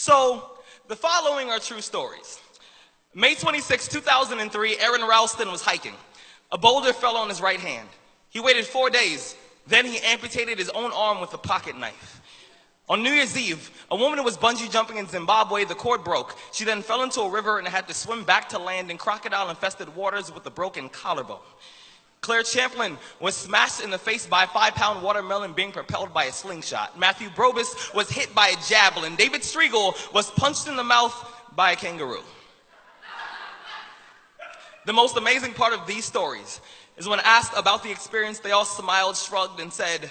So, the following are true stories. May 26, 2003, Aaron Ralston was hiking. A boulder fell on his right hand. He waited 4 days. Then he amputated his own arm with a pocket knife. On New Year's Eve, a woman was bungee jumping in Zimbabwe. The cord broke. She then fell into a river and had to swim back to land in crocodile-infested waters with a broken collarbone. Claire Champlin was smashed in the face by a 5-pound watermelon being propelled by a slingshot. Matthew Brobus was hit by a javelin. David Striegel was punched in the mouth by a kangaroo. The most amazing part of these stories is when asked about the experience, they all smiled, shrugged, and said,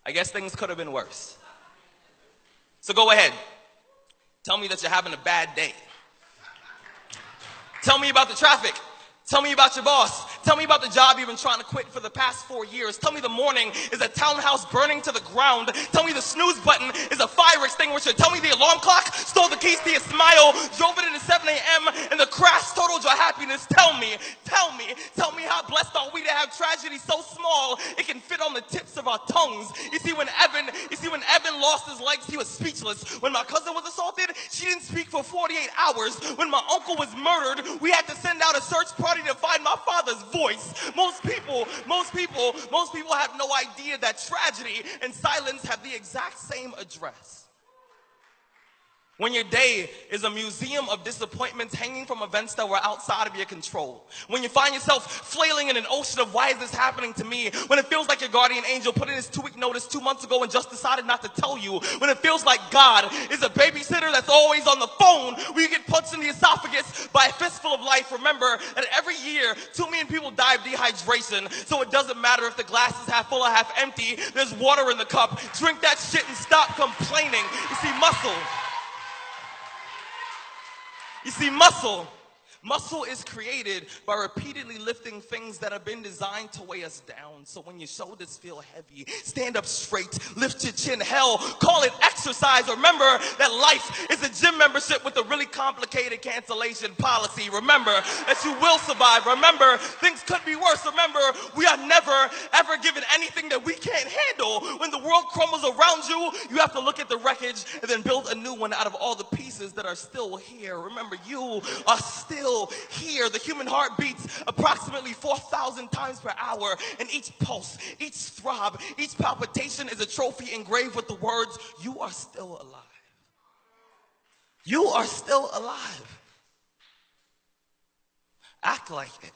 I guess things could have been worse. So go ahead. Tell me that you're having a bad day. Tell me about the traffic. Tell me about your boss. Tell me about the job you've been trying to quit for the past 4 years. Tell me the morning is a townhouse burning to the ground. Tell me the snooze button is a fire extinguisher. Tell me the alarm clock stole the keys to your smile, drove it into 7 a.m., and the crash totaled your happiness. Tell me how blessed are we to have tragedy so small it can fit on the tips of our tongues. You see, when Evan lost his legs, he was speechless. When my cousin was assaulted, she didn't speak for 48 hours. When my uncle was murdered, we had to send out a search party to find my father's voice. Most people have no idea that tragedy and silence have the exact same address. When your day is a museum of disappointments hanging from events that were outside of your control. When you find yourself flailing in an ocean of why is this happening to me? When it feels like your guardian angel put in his 2-week notice 2 months ago and just decided not to tell you. When it feels like God is a babysitter that's always on the phone. When you get punched in the esophagus by a fistful of life. Remember that every year 2 million people die of dehydration. So it doesn't matter if the glass is half full or half empty. There's water in the cup. Drink that shit and stop complaining. You see, muscle is created by repeatedly lifting things that have been designed to weigh us down. So when your shoulders feel heavy, stand up straight, lift your chin. Hell, call it exercise. Remember that life is a gym membership with a really complicated cancellation policy. Remember that you will survive. Remember, things could be worse. Remember, we are never, ever given anything that we can't handle. When the world crumbles around you, you have to look at the wreckage and then build a new one out of all the pieces that are still here. Remember, you are still here. The human heart beats approximately 4,000 times per hour, and each pulse, each throb, each palpitation is a trophy engraved with the words, you are still alive. You are still alive. Act like it.